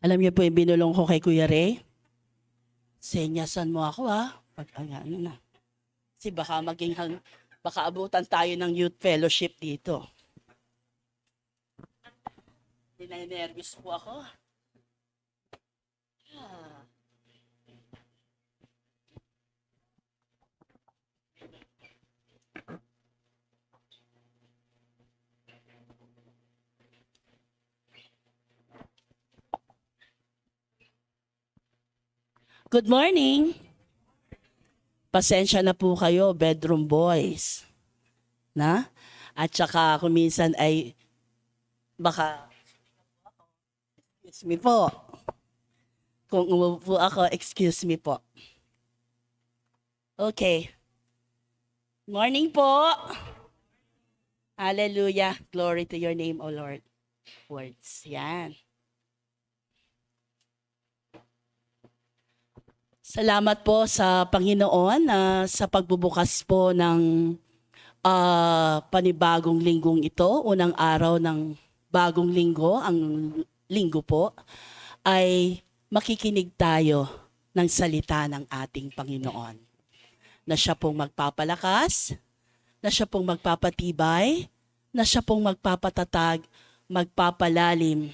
Alam niyo po yung binulong ko kay Kuya Ray? Senyasan mo ako pag ano na. Kasi baka abutan tayo ng youth fellowship dito. Nervous po ako. Good morning. Pasensya na po kayo, bedroom boys. Na? At saka kung minsan ay baka excuse me po. Kung umupo ako, excuse me po. Okay. Morning po. Hallelujah. Glory to your name, O Lord. Words. Yan. Salamat po sa Panginoon sa pagbubukas po ng panibagong linggong ito. Unang araw ng bagong linggo, ang linggo po, ay makikinig tayo ng salita ng ating Panginoon. Na siya pong magpapalakas, na siya pong magpapatibay, na siya pong magpapatatag, magpapalalim,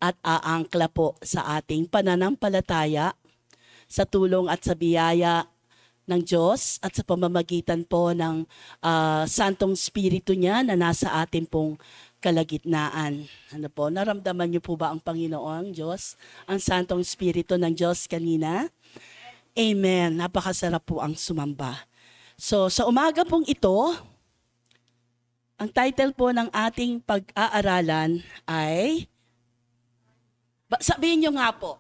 at aangkla po sa ating pananampalataya sa tulong at sa biyaya ng Diyos at sa pamamagitan po ng Santong Espiritu niya na nasa atin pong kalagitnaan. Ano po, naramdaman niyo po ba ang Panginoon, Diyos? Ang Santong Espiritu ng Diyos kanina? Amen. Napakasarap po ang sumamba. So, sa umaga pong ito, ang title po ng ating pag-aaralan ay, sabihin niyo nga po,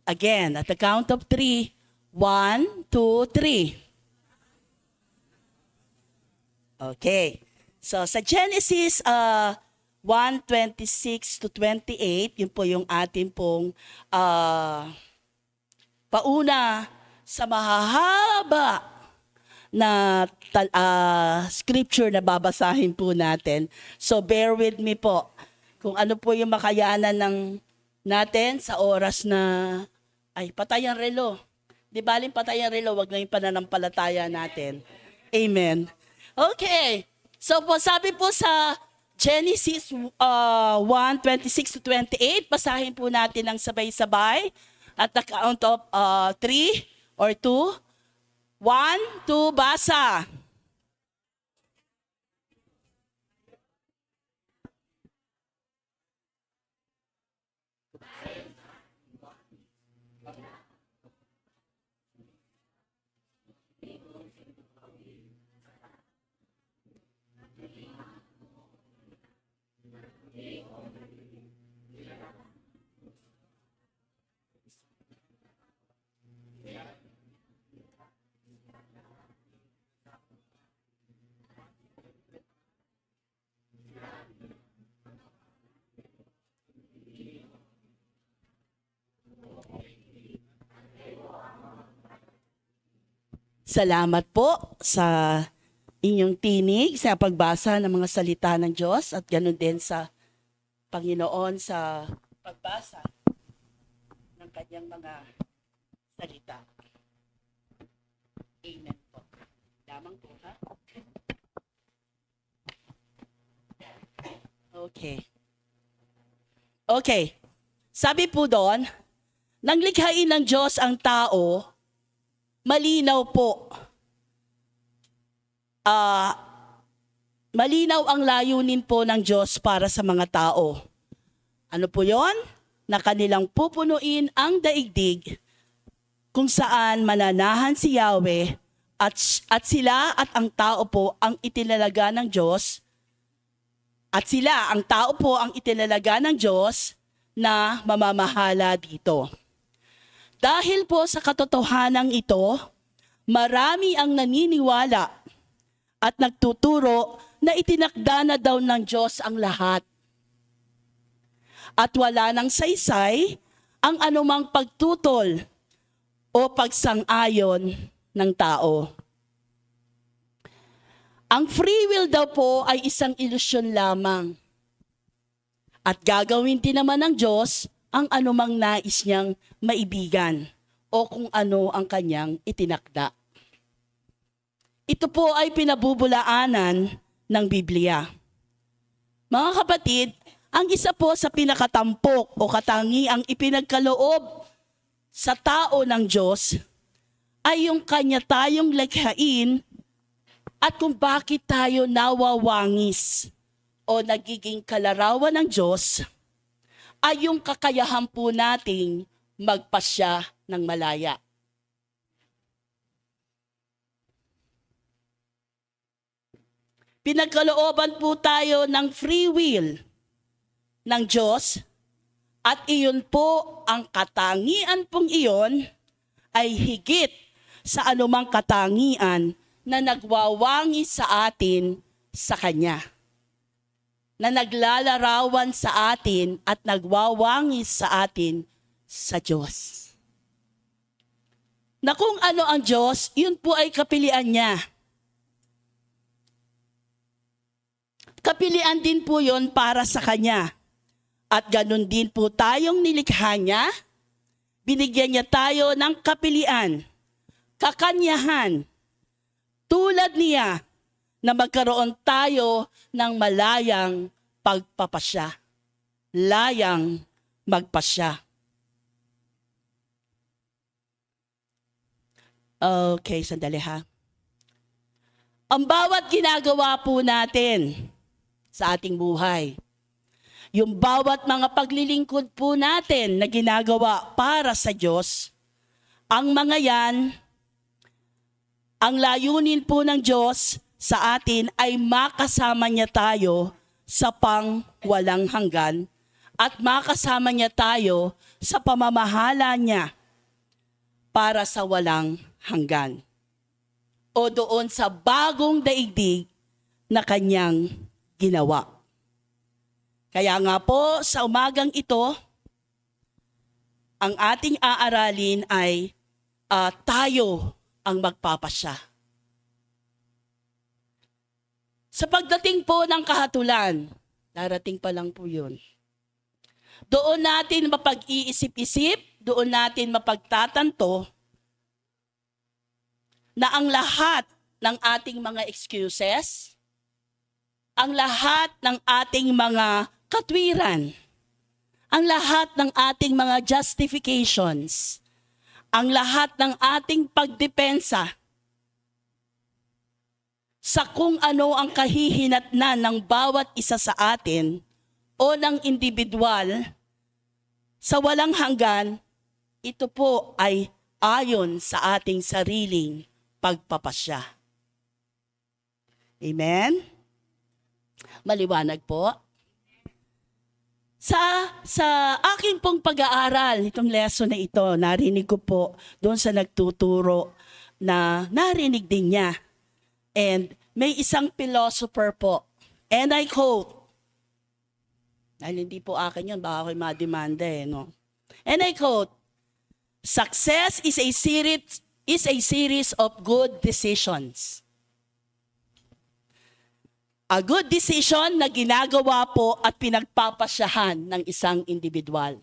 again, at the count of 3, 1, 2, 3. Okay. So sa Genesis 1:26 to 28, yun po yung ating pong pauna sa mahahaba na scripture na babasahin po natin. So bear with me po kung ano po yung makayanan natin sa oras na patay ang relo. Di baling patay ang relo, wag na yung pananampalataya natin. Amen. Okay. So po, sabi po sa Genesis 1:26 to 28, basahin po natin ng sabay-sabay at the count of 3 or 2. 1, 2, basa. Salamat po sa inyong tinig, sa pagbasa ng mga salita ng Diyos at ganoon din sa Panginoon sa pagbasa ng kanyang mga salita. Amen po. Lamang po, ha? Okay. Okay. Sabi po doon, nang likhain ng Diyos ang tao, malinaw po. Malinaw ang layunin po ng Diyos para sa mga tao. Ano po yon? Na kanilang pupunuin ang daigdig kung saan mananahan si Yahweh at sila at ang tao po ang itinalaga ng Diyos at sila, ang tao po ang itinalaga ng Diyos na mamamahala dito. Dahil po sa katotohanan ito, marami ang naniniwala at nagtuturo na itinakda na daw ng Diyos ang lahat. At wala nang saysay ang anumang pagtutol o pagsang-ayon ng tao. Ang free will daw po ay isang ilusyon lamang. At gagawin din naman ng Diyos ang anumang nais niyang maibigan o kung ano ang kanyang itinakda. Ito po ay pinabubulaanan ng Biblia. Mga kapatid, ang isa po sa pinakatampok o katangiang ipinagkaloob sa tao ng Diyos ay yung kanya tayong likhain at kung bakit tayo nawawangis o nagiging kalarawan ng Diyos ay yung kakayahan po nating magpasya ng malaya. Pinagkalooban po tayo ng free will ng Diyos at iyon po ang katangian pong iyon ay higit sa anumang katangian na nagwawangi sa atin sa Kanya. Na naglalarawan sa atin at nagwawangi sa atin sa Diyos. Na kung ano ang Diyos, yun po ay kapilian niya. Kapilian din po yun para sa Kanya. At ganun din po tayong nilikha niya, binigyan niya tayo ng kapilian, kakanyahan, tulad niya na magkaroon tayo ng malayang pagpapasya. Layang magpasya. Okay, sandali ha. Ang bawat ginagawa po natin sa ating buhay, yung bawat mga paglilingkod po natin na ginagawa para sa Diyos, ang mga yan, ang layunin po ng Diyos sa atin ay makasama niya tayo sa pang-walang hanggan at makasama niya tayo sa pamamahala niya para sa walang hanggan o doon sa bagong daigdig na kanyang ginawa. Kaya nga po sa umagang ito, ang ating aaralin ay tayo ang magpapasya. Sa pagdating po ng kahatulan, darating pa lang po yun. Doon natin mapag-iisip-isip, doon natin mapagtatanto na ang lahat ng ating mga excuses, ang lahat ng ating mga katwiran, ang lahat ng ating mga justifications, ang lahat ng ating pagdepensa sa kung ano ang kahihinatnan ng bawat isa sa atin o ng individual sa walang hanggan, ito po ay ayon sa ating sariling pagpapasya. Amen? Maliwanag po. Sa aking pong pag-aaral, itong lesson na ito, narinig ko po doon sa nagtuturo na narinig din niya. And may isang philosopher po, and I quote, dahil hindi po akin yun, baka ako'y mademanda no? And I quote, "Success is a series of good decisions." A good decision na ginagawa po at pinagpapasyahan ng isang individual.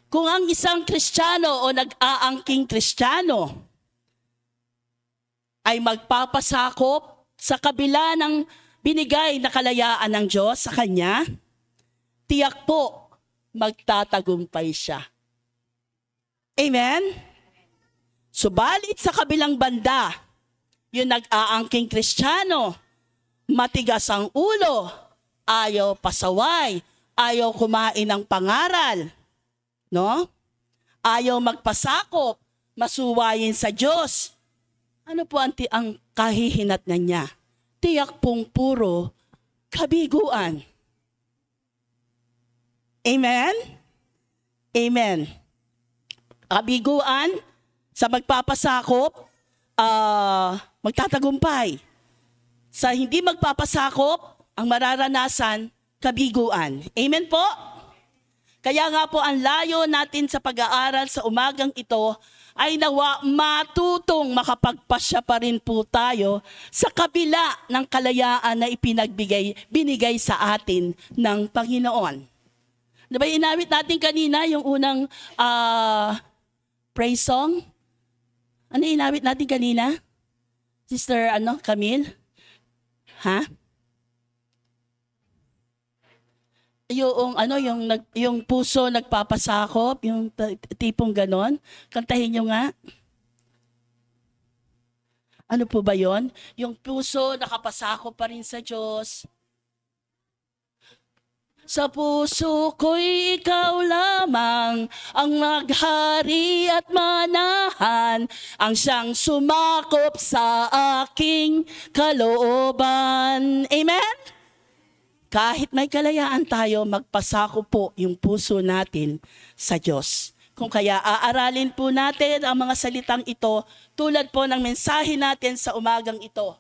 Kung ang isang Kristiyano o nag-aangking Kristiyano ay magpapasakop sa kabila ng binigay na kalayaan ng Diyos sa kanya, tiyak po magtatagumpay siya. Amen? Subalit sa kabilang banda, yung nag-aangking Kristiyano, matigas ang ulo, ayaw pasaway, ayaw kumain ng pangaral, no? Ayaw magpasakop, masuwayin sa Diyos. Ano po ang kahihinatnan niya? Tiyak pong puro kabiguan. Amen? Amen. Kabiguan sa magpapasakop, magtatagumpay. Sa hindi magpapasakop, ang mararanasan, kabiguan. Amen po? Kaya nga po ang layo natin sa pag-aaral sa umagang ito ay nawa matutong makapagpasya pa rin po tayo sa kabila ng kalayaan na binigay sa atin ng Panginoon. Diba inawit natin kanina yung unang praise song? Ano inawit natin kanina? Sister Camille? Ha? Yung puso nagpapasakop, yung tipong ganon. Kantahin nyo nga. Ano po ba yon? Yung puso nakapasakop pa rin sa Diyos. Sa puso ko'y ikaw lamang ang maghari at manahan, ang siyang sumakop sa aking kalooban. Amen? Kahit may kalayaan tayo, magpasakop po yung puso natin sa Diyos. Kung kaya aaralin po natin ang mga salitang ito tulad po ng mensahe natin sa umagang ito.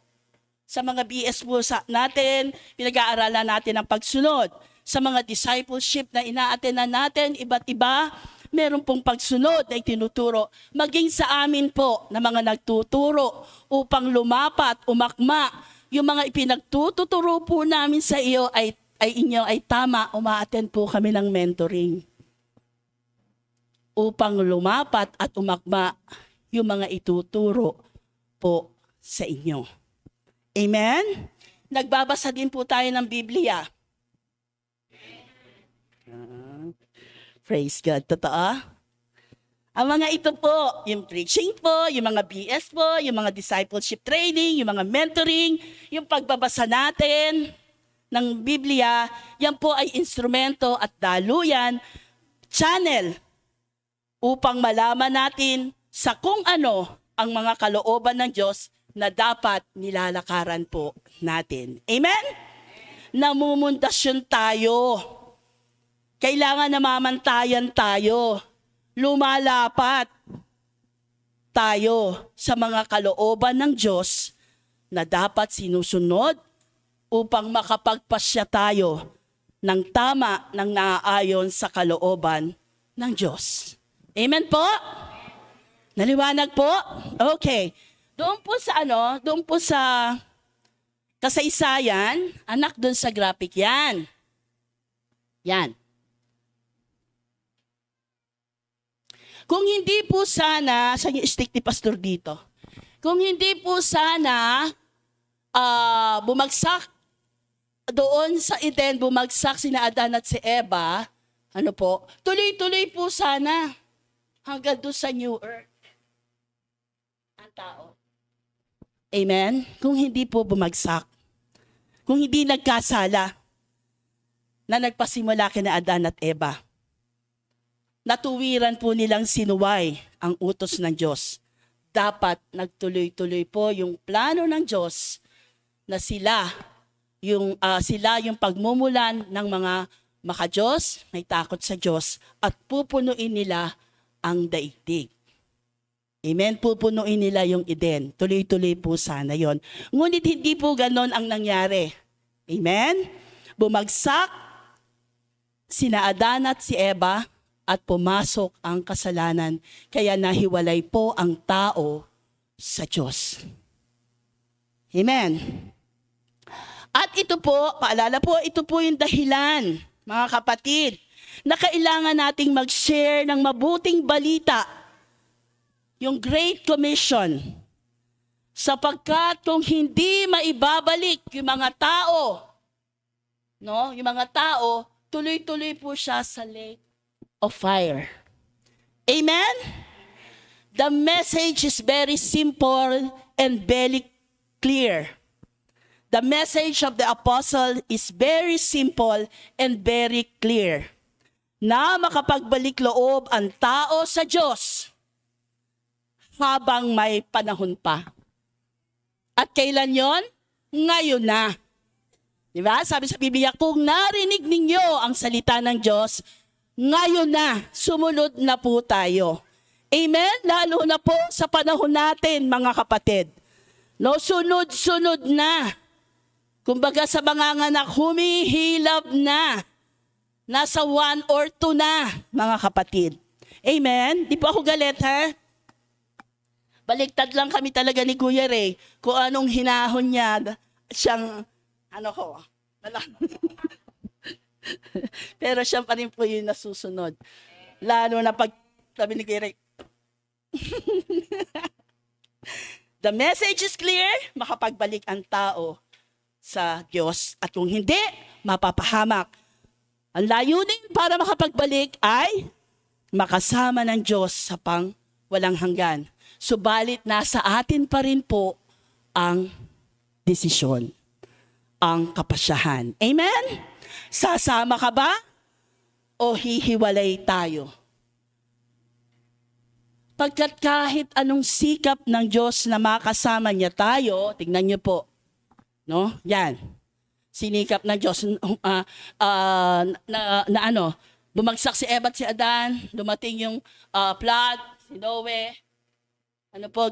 Sa mga BS po natin, pinag-aaralan natin ang pagsunod. Sa mga discipleship na ina-attenan natin, iba't iba, meron pong pagsunod na itinuturo. Maging sa amin po na mga nagtuturo upang lumapat, umakma, yung mga ipinagtuturo po namin sa iyo ay tama, uma-attend po kami ng mentoring. Upang lumapat at umakma yung mga ituturo po sa inyo. Amen? Nagbabasa din po tayo ng Biblia. Praise God. Totoo? Ang mga ito po, yung preaching po, yung mga BS po, yung mga discipleship training, yung mga mentoring, yung pagbabasa natin ng Biblia, yan po ay instrumento at daluyan, channel, upang malaman natin sa kung ano ang mga kalooban ng Diyos na dapat nilalakaran po natin. Amen? Namumundasyon tayo. Kailangan namamantayan tayo. Lumalapat tayo sa mga kalooban ng Diyos na dapat sinusunod upang makapagpasya tayo ng tama ng naaayon sa kalooban ng Diyos. Amen po? Naliwanag po? Okay. Doon po sa kasaysayan, anak doon sa graphic yan. Yan. Kung hindi po sana, saan yung stick ni Pastor dito? Kung hindi po sana bumagsak doon sa Eden, bumagsak sina Adan at si Eva, tuloy-tuloy po sana hanggang doon sa New Earth ang tao. Amen? Kung hindi po bumagsak, kung hindi nagkasala na nagpasimula kina Adan at Eva, natuwiran po nilang sinuway ang utos ng Diyos. Dapat nagtuloy-tuloy po yung plano ng Diyos na sila yung pagmumulan ng mga maka-Diyos, may takot sa Diyos, at pupunuin nila ang daigdig. Amen? Pupunuin nila yung Eden. Tuloy-tuloy po sana yon. Ngunit hindi po ganon ang nangyari. Amen? Bumagsak sina Adan at si Eva, at pumasok ang kasalanan, kaya nahiwalay po ang tao sa Diyos. Amen. At ito po, paalala po, ito po yung dahilan, mga kapatid, na kailangan nating mag-share ng mabuting balita, yung Great Commission, sapagkat kung hindi maibabalik yung mga tao, yung mga tao, tuloy-tuloy po siya sa lake of fire. Amen? The message is very simple and very clear. The message of the apostle is very simple and very clear. Na makapagbalik loob ang tao sa Diyos habang may panahon pa. At kailan yon? Ngayon na. Diba? Sabi sa Biblia, kung narinig ninyo ang salita ng Diyos, ngayon na, sumunod na po tayo. Amen? Lalo na po sa panahon natin, mga kapatid. Sunod-sunod na. Kumbaga sa mga nganak, humihilab na. Nasa 1 or 2 na, mga kapatid. Amen? Di po ako galit, ha? Baliktad lang kami talaga ni Kuya Ray. Kung anong hinahon niya, siyang, ano ko, pero siya pa rin po yung nasusunod. Lalo na pag sabi ni Kuya Ray, the message is clear, makapagbalik ang tao sa Diyos. At kung hindi, mapapahamak. Ang layunin para makapagbalik ay makasama ng Diyos sa walang hanggan. Subalit nasa atin pa rin po ang desisyon, ang kapasyahan. Amen? Sasama ka ba o hihiwalay tayo? Pagkat kahit anong sikap ng Diyos na makasama niya tayo, tignan niyo po, no? Yan. Sinikap ng Diyos bumagsak si Eva at si Adan, dumating yung flood, si Noe,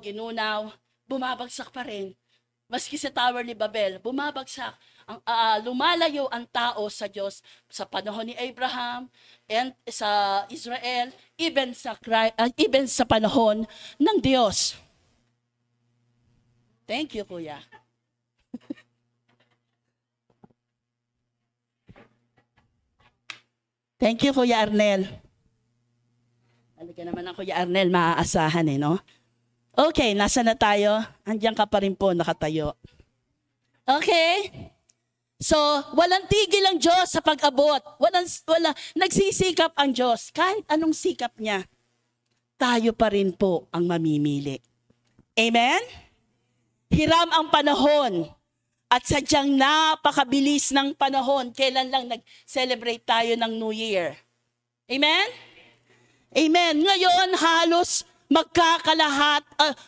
ginunaw, bumabagsak pa rin. Maski sa Tower ni Babel, bumabagsak. Lumalayo ang tao sa Diyos sa panahon ni Abraham and sa Israel, even sa panahon ng Diyos. Thank you, Kuya. Thank you, Kuya Arnel. Talaga naman ang Kuya Arnel, maaasahan no? Okay, nasa na tayo? Andiyan ka pa rin po, nakatayo. Okay? So, walang tigil ang Diyos sa pag-abot. Nagsisikap ang Diyos. Kahit anong sikap niya, tayo pa rin po ang mamimili. Amen? Hiram ang panahon. At sadyang napakabilis ng panahon. Kailan lang nag-celebrate tayo ng New Year? Amen? Amen. Ngayon, halos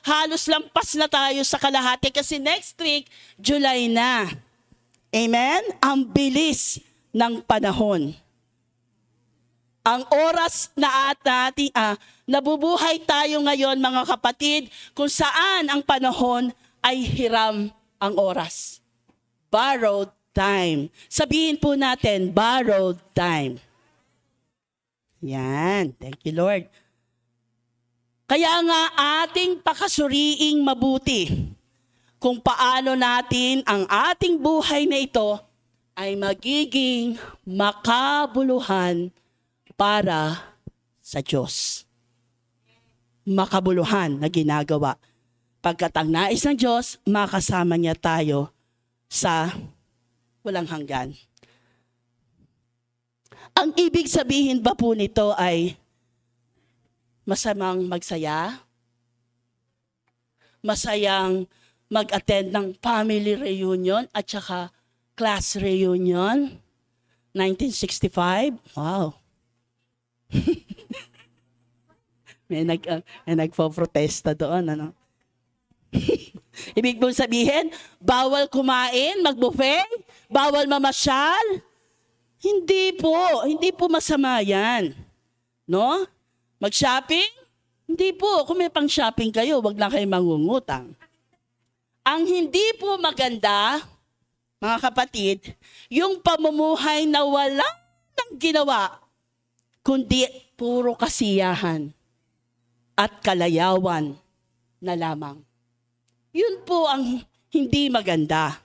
halos lampas na tayo sa kalahati kasi next week, July na. Amen? Ang bilis ng panahon. Ang oras na nabubuhay tayo ngayon, mga kapatid, kung saan ang panahon ay hiram ang oras. Borrowed time. Sabihin po natin, borrowed time. Yan. Thank you, Lord. Kaya nga ating pakasuriing mabuti kung paano natin ang ating buhay na ito ay magiging makabuluhan para sa Diyos. Makabuluhan na ginagawa. Pagkat ang nais ng Diyos, makasama niya tayo sa walang hanggan. Ang ibig sabihin ba po nito ay masamang magsaya? Masayang mag-attend ng family reunion at saka class reunion? 1965? Wow. may nagpo-protesta doon, ano? Ibig mong sabihin, bawal kumain, mag-buffet, bawal mamasyal. Hindi po masama yan. No? Mag-shopping? Hindi po, kung may pang-shopping kayo, wag lang kayo mangungutang. Ang hindi po maganda, mga kapatid, yung pamumuhay na wala nang ginawa, kundi puro kasiyahan at kalayawan na lamang. Yun po ang hindi maganda.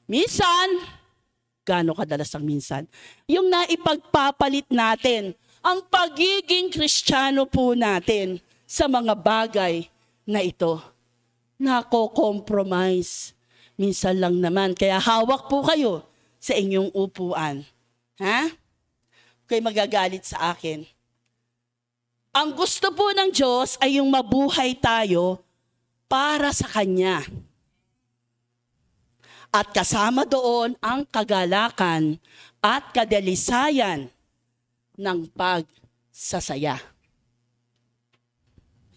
Minsan, gaano kadalas ang minsan? Yung naipagpapalit natin, ang pagiging Kristiyano po natin sa mga bagay na ito. Nako-compromise. Minsan lang naman. Kaya hawak po kayo sa inyong upuan. Ha? Kayo magagalit sa akin. Ang gusto po ng Diyos ay yung mabuhay tayo para sa Kanya. At kasama doon ang kagalakan at kadalisayan ng pagsasaya.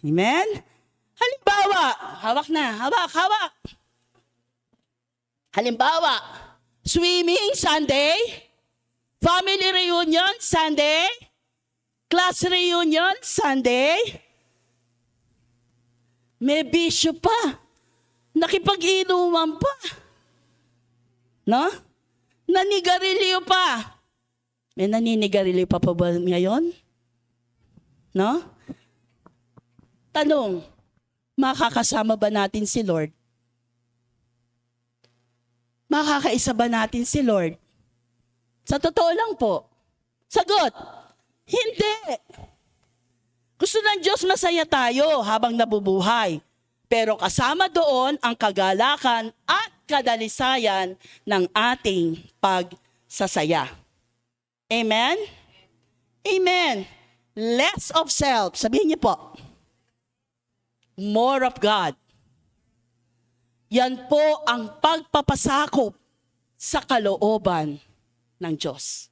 Amen? Halimbawa, hawak. Halimbawa, swimming Sunday, family reunion Sunday, class reunion Sunday, may bisyo pa. Nakipag-inuman pa. No? Nanigarilyo pa. May naninigarilyo pa ba ngayon? No? Tanong, Makakasama ba natin si Lord? Makakaisa ba natin si Lord? Sa totoo lang po, sagot, hindi. Gusto ng Diyos masaya tayo habang nabubuhay. Pero kasama doon ang kagalakan at kadalisayan ng ating pagsasaya. Amen? Amen. Less of self. Sabihin niyo po. More of God. Yan po ang pagpapasakop sa kalooban ng Diyos.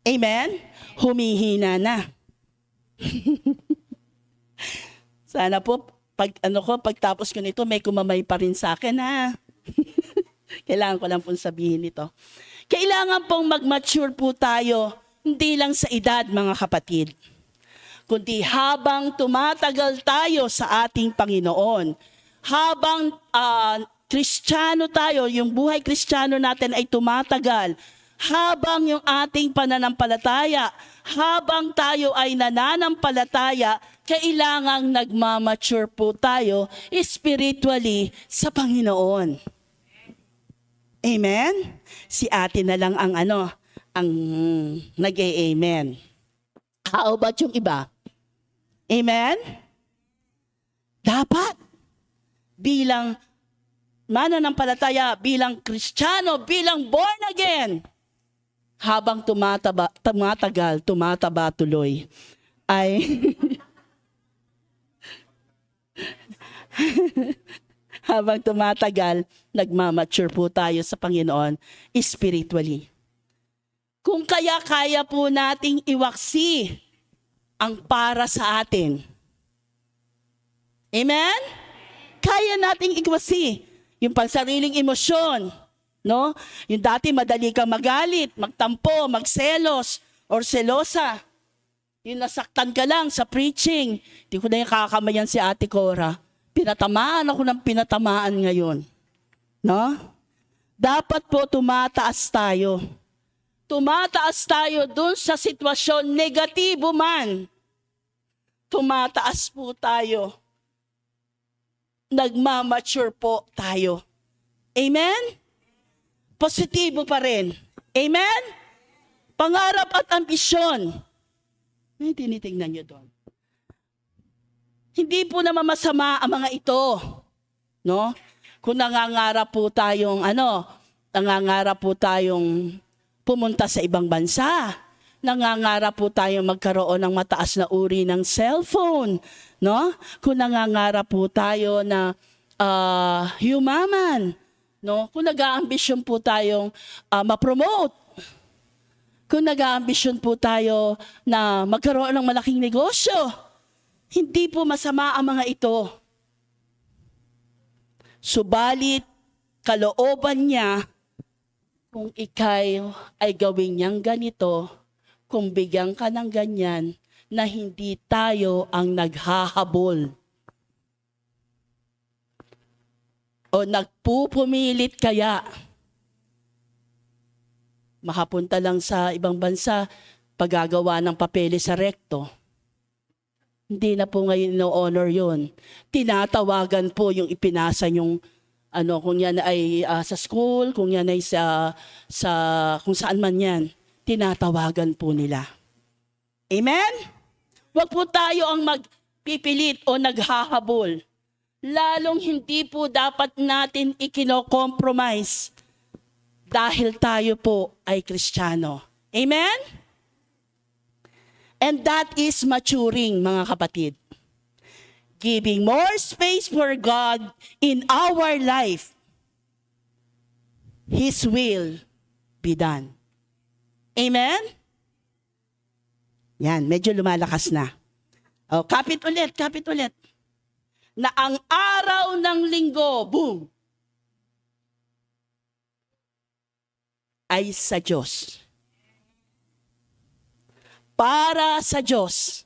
Amen? Humihina na. Sana po, pagtapos ko nito, may kumamay pa rin sa akin, ha? Kailangan ko lang pong sabihin ito. Kailangan pong mag-mature po tayo, hindi lang sa edad, mga kapatid, kundi habang tumatagal tayo sa ating Panginoon, habang Kristiyano tayo, yung buhay Kristiyano natin ay tumatagal, habang yung ating pananampalataya, habang tayo ay nananampalataya, kailangang nagmamature po tayo spiritually sa Panginoon. Amen? Si ate na lang ang nag-amen. How about yung iba? Amen? Dapat bilang mananampalataya, bilang Kristiyano, bilang born again, habang tumataba tuloy, ay habang tumatagal, nagmamature po tayo sa Panginoon spiritually. Kung kaya po nating iwaksi ang para sa atin. Amen? Kaya nating iwaksi yung pansariling emosyon, no? Yung dati madali kang magalit, magtampo, magselos, or selosa. Yung nasaktan ka lang sa preaching. Hindi ko na yung kakamayan si Ate Cora. Pinatamaan ako ng pinatamaan ngayon. No? Dapat po tumataas tayo. Tumataas tayo dun sa sitwasyon negatibo man. Tumataas po tayo. Nagmamature po tayo. Amen? Positibo pa rin. Amen? Pangarap at ambisyon. May tinitingnan nyo doon. Hindi po naman masama ang mga ito. No? Kung nangangarap po tayong pumunta sa ibang bansa. Nangangarap po tayong magkaroon ng mataas na uri ng cellphone. No? Kung nangangarap po tayo na yumaman. No? Kung nag-aambisyon po tayong ma-promote. Kung nag-aambisyon po tayo na magkaroon ng malaking negosyo. Hindi po masama ang mga ito. Subalit, kalooban niya, kung ikay ay gawin niyang ganito, kung bigyan ka ng ganyan, na hindi tayo ang naghahabol. O nagpupumilit kaya, makapunta lang sa ibang bansa, paggagawa ng papeles sa rekto. Hindi na po ngayon no-honor yun. Tinatawagan po yung ipinasa yung kung yan ay sa school, kung yan ay sa kung saan man yan, tinatawagan po nila. Amen? Huwag po tayo ang magpipilit o naghahabol. Lalong hindi po dapat natin ikino-compromise dahil tayo po ay Kristiyano. Amen? And that is maturing, mga kapatid. Giving more space for God in our life. His will be done. Amen? Yan, medyo lumalakas na. O, kapit ulit. Na ang araw ng linggo, boom, ay sa Diyos. Para sa Diyos.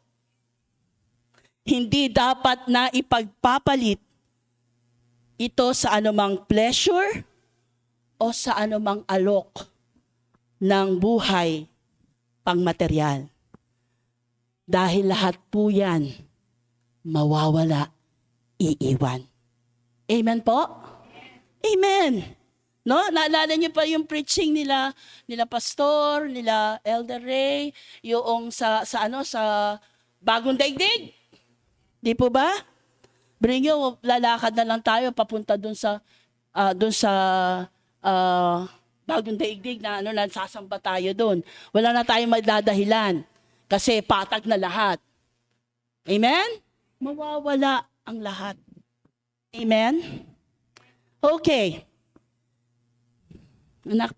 Hindi dapat na ipagpapalit ito sa anumang pleasure o sa anumang alok ng buhay pangmaterial. Dahil lahat po yan mawawala iiwan. Amen po? Amen. No, naalala niyo pa yung preaching nila pastor, nila Elder Ray, yung sa Bagong Daigdig. Di po ba? Bring you, lalakad na lang tayo papunta dun sa Bagong Daigdig na sasamba tayo doon. Wala na tayong magdadahilan kasi patag na lahat. Amen? Mawawala ang lahat. Amen? Okay. Anak,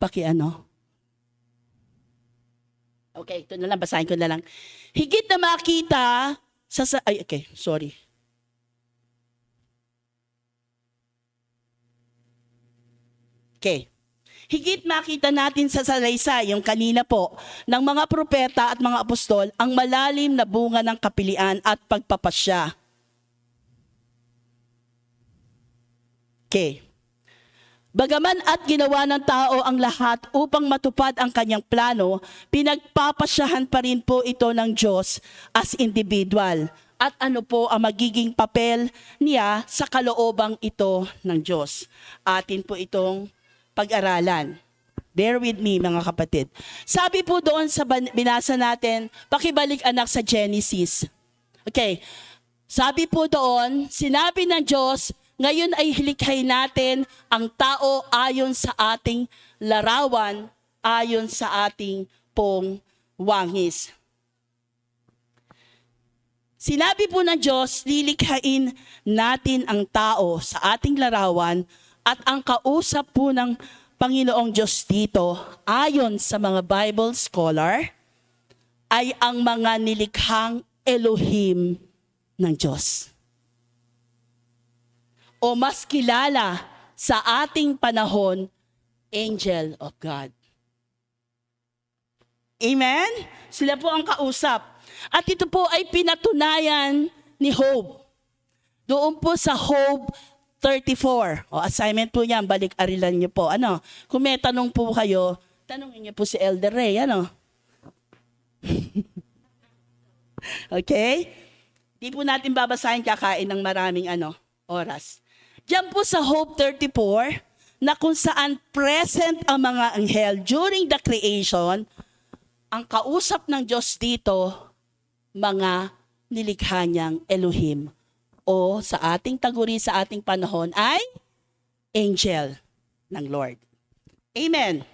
Okay, ito na lang, basahin ko na lang. Higit na makita sorry. Okay. Higit makita natin sa salaysay, yung kanina po, ng mga propeta at mga apostol, ang malalim na bunga ng kapilian at pagpapasya. Okay. Bagaman at ginawa ng tao ang lahat upang matupad ang kanyang plano, pinagpapasyahan pa rin po ito ng Diyos as individual. At ano po ang magiging papel niya sa kaloobang ito ng Diyos? Atin po itong pag-aralan. Bear with me, mga kapatid. Sabi po doon sa binasa natin, pakibalik anak sa Genesis. Okay, sabi po doon, sinabi ng Diyos, ngayon ay hilikhain natin ang tao ayon sa ating larawan, ayon sa ating pong wangis. Sinabi po ng Diyos, lilikhain natin ang tao sa ating larawan at ang kausap po ng Panginoong Diyos dito, ayon sa mga Bible scholar, ay ang mga nilikhang Elohim ng Diyos. O mas kilala sa ating panahon, angel of God. Amen? Sila po ang kausap. At ito po ay pinatunayan ni Job. Doon po sa Job 34. O assignment po yan, balik-arilan niyo po. Kung may tanong po kayo, tanongin niyo po si Elder Ray. Okay? Di po natin babasahin, kakain ng maraming oras. Diyan po sa Job 34, na kung saan present ang mga anghel during the creation, ang kausap ng Diyos dito, mga nilikha niyang Elohim. O sa ating taguri sa ating panahon ay angel ng Lord. Amen.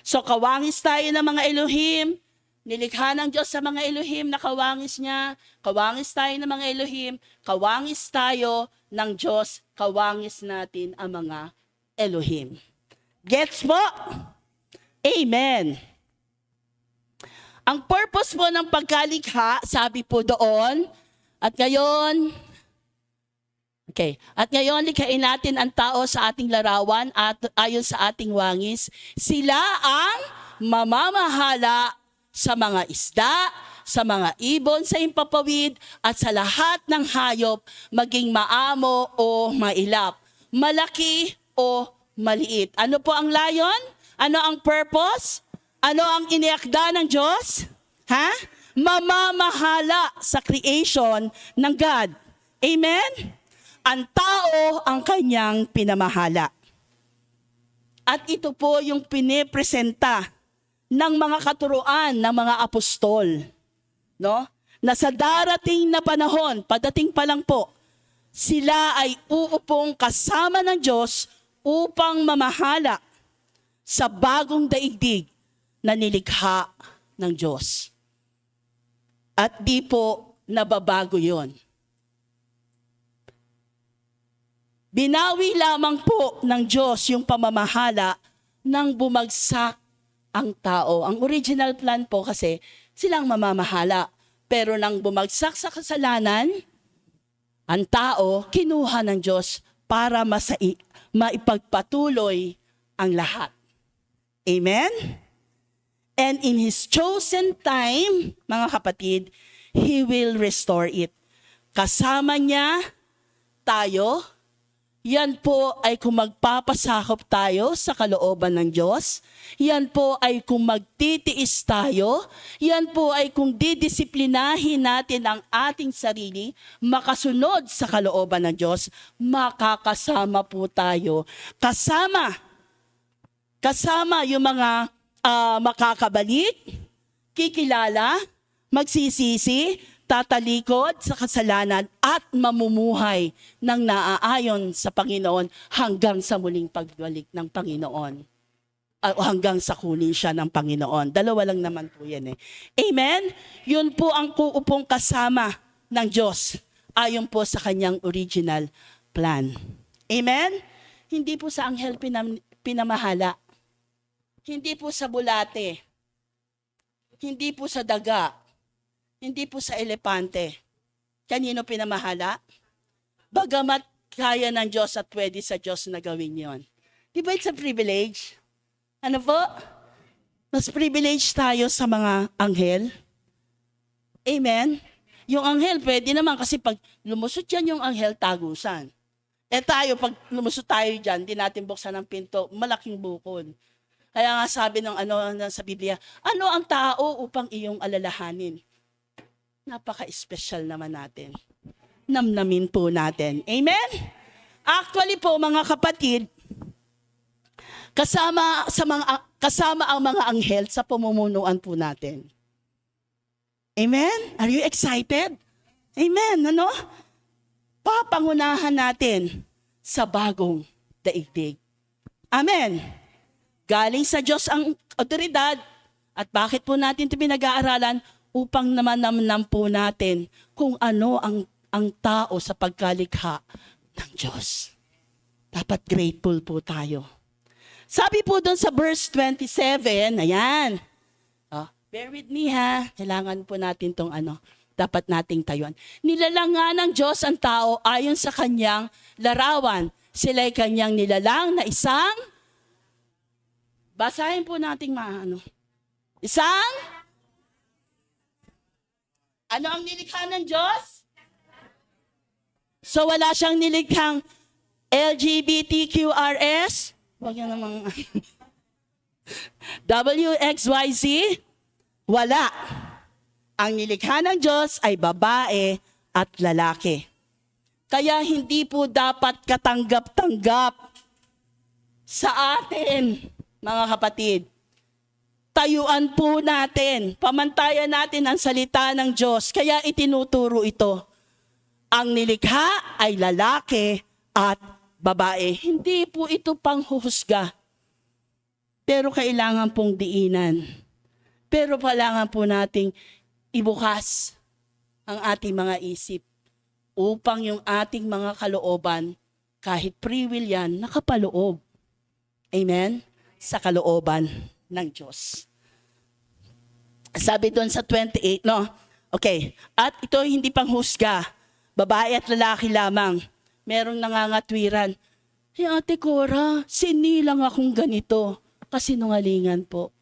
So kawangis tayo ng mga Elohim, nilikha ng Diyos sa mga Elohim na kawangis niya, kawangis tayo ng mga Elohim, kawangis tayo ng Diyos, kawangis natin ang mga Elohim. Gets po? Amen. Ang purpose po ng pagkalikha, sabi po doon, at ngayon, likhain natin ang tao sa ating larawan at ayon sa ating wangis, sila ang mamamahala sa mga isda, sa mga ibon sa impapawid, at sa lahat ng hayop, maging maamo o mailap, malaki o maliit. Ano po ang layon? Ano ang purpose? Ano ang iniakda ng Diyos? Mamamahala sa creation ng God. Amen? Ang tao ang kanyang pinamahala. At ito po yung pinipresenta ng mga katuruan ng mga apostol, no? Na sa darating na panahon, padating pa lang po, sila ay uupong kasama ng Diyos upang mamahala sa bagong daigdig na nilikha ng Diyos. At di po nababago yon. Binawi lamang po ng Diyos yung pamamahala nang bumagsak ang tao. Ang original plan po kasi silang mamamahala. Pero nang bumagsak sa kasalanan, ang tao kinuha ng Diyos para maipagpatuloy ang lahat. Amen? And in His chosen time, mga kapatid, He will restore it. Kasama niya tayo, Yan po ay kung magpapasakop tayo sa kalooban ng Diyos. Yan po ay kung magtitiis tayo. Yan po ay kung didisiplinahin natin ang ating sarili, makasunod sa kalooban ng Diyos, makakasama po tayo. Kasama yung mga makakabalik, kikilala, magsisisi, tatalikod sa kasalanan at mamumuhay ng naaayon sa Panginoon hanggang sa muling pagbalik ng Panginoon. Hanggang sa kunin siya ng Panginoon. Dalawa lang naman po yan eh. Amen? Yun po ang kuupong kasama ng Diyos ayon po sa kanyang original plan. Amen? Hindi po sa anghel pinamahala. Hindi po sa bulate. Hindi po sa daga. Hindi po sa elepante. Kanino pinamahala? Bagamat kaya ng Diyos at pwede sa Diyos na gawin yon. Di ba it's a privilege? Ano po? Mas privilege tayo sa mga anghel. Amen? Yung anghel, pwede naman kasi pag lumusot yan yung anghel, tagusan. Tayo, pag lumusot tayo dyan, di natin buksan ang pinto, malaking bukod. Kaya nga sabi ng sa Biblia, ano ang tao upang iyong alalahanin? Napaka-special naman natin. Namnamin po natin. Amen? Actually po mga kapatid, kasama ang mga anghel sa pamumunuan po natin. Amen? Are you excited? Amen. Ano? Papangunahan natin sa bagong daigdig. Amen. Galing sa Diyos ang otoridad. At bakit po natin ito pinag-aaralan? Upang naman namnam po natin kung ano ang tao sa pagkalikha ng Diyos. Dapat grateful po tayo. Sabi po doon sa verse 27, ayan. Bear with me ha. Kailangan po natin itong dapat nating tayuan. Nilalang nga ng Diyos ang tao ayon sa kanyang larawan. Sila'y kanyang nilalang na isang, basahin po nating isang, ano ang nilikha ng Diyos? So wala siyang nilikhang LGBTQRS? Huwag yan namang WXYZ? Wala. Ang nilikha ng Diyos ay babae at lalaki. Kaya hindi po dapat katanggap-tanggap sa atin, mga kapatid. Tayuan po natin, pamantayan natin ang salita ng Diyos. Kaya itinuturo ito. Ang nilikha ay lalaki at babae. Hindi po ito panghuhusga. Pero kailangan pong diinan. Pero kailangan po nating ibukas ang ating mga isip upang yung ating mga kalooban, kahit free will yan, nakapaloob. Amen? Sa kalooban ng Diyos. Sabi doon sa 28, no? Okay. At ito hindi panghusga. Babae at lalaki lamang. Merong nangangatwiran. Ate Cora, sinilang akong ganito. Kasinungalingan po.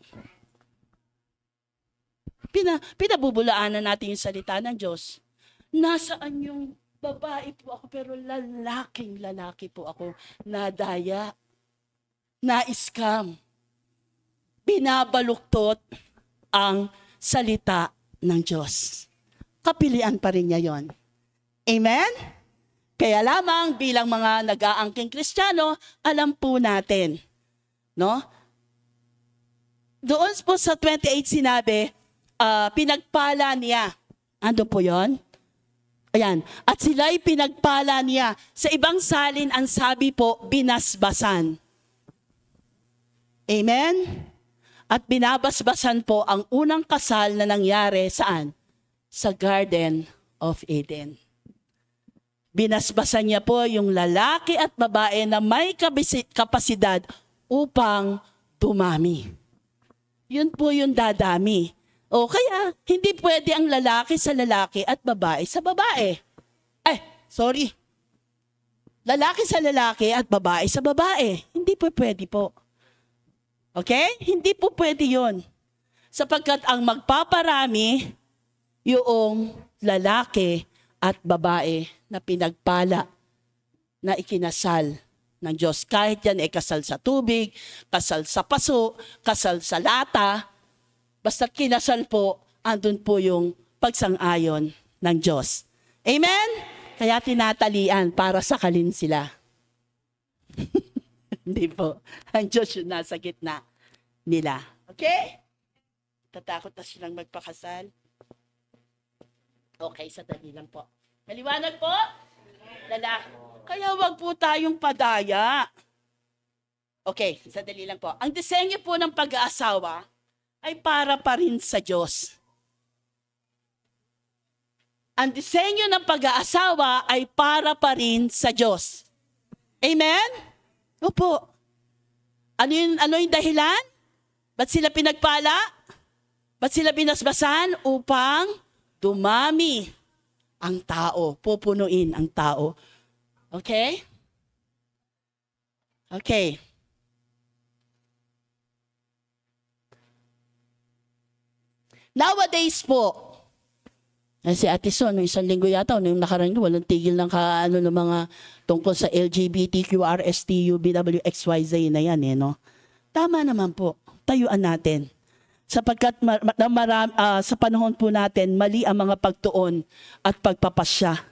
Pinabubulaanan natin yung salita ng Diyos. Nasaan yung babae po ako pero lalaki po ako. Nadaya. Na-scam. Binabaluktot ang salita ng Diyos. Kapilian pa rin niya yon. Amen? Kaya lamang bilang mga nag-aangking Kristiyano, alam po natin. No? Doon po sa 28 sinabi, pinagpala niya. Ando po yon? Ayan. At sila'y pinagpala niya. Sa ibang salin, ang sabi po, binasbasan. Amen? At binabasbasan po ang unang kasal na nangyari saan? Sa Garden of Eden. Binasbasan niya po yung lalaki at babae na may kapasidad upang dumami. Yun po yung dadami. O kaya, hindi pwede ang lalaki sa lalaki at babae sa babae. Lalaki sa lalaki at babae sa babae. Hindi po pwede po. Okay? Hindi po pwede yun. Sapagkat ang magpaparami, yung lalaki at babae na pinagpala na ikinasal ng Diyos. Kahit yan ay kasal sa tubig, kasal sa paso, kasal sa lata, basta kinasal po, andun po yung pagsang-ayon ng Diyos. Amen? Kaya tinatalian para sakalin sila. Hindi po. Ang Diyos yung nasa gitna nila. Okay? Tatakot na silang magpakasal. Okay, sadali lang po. Maliwanag po? Lalaki. Kaya wag po tayong padaya. Okay, sadali lang po. Ang disenyo po ng pag-aasawa ay para pa rin sa Diyos. Ang disenyo ng pag-aasawa ay para pa rin sa Diyos. Amen? Opo. Ano yung dahilan? Ba't sila pinagpala? Ba't sila binasbasan? Upang dumami ang tao. Pupunuin ang tao. Okay? Okay. Nowadays po, si Ate Son, noong isang linggo yata, noong nakarang walang tigil ng ng mga tungkol sa LGBTQRSTU, BWXYZ na yan, no? Tama naman po, tayuan natin. Sapagkat sa panahon po natin, mali ang mga pagtuon at pagpapasya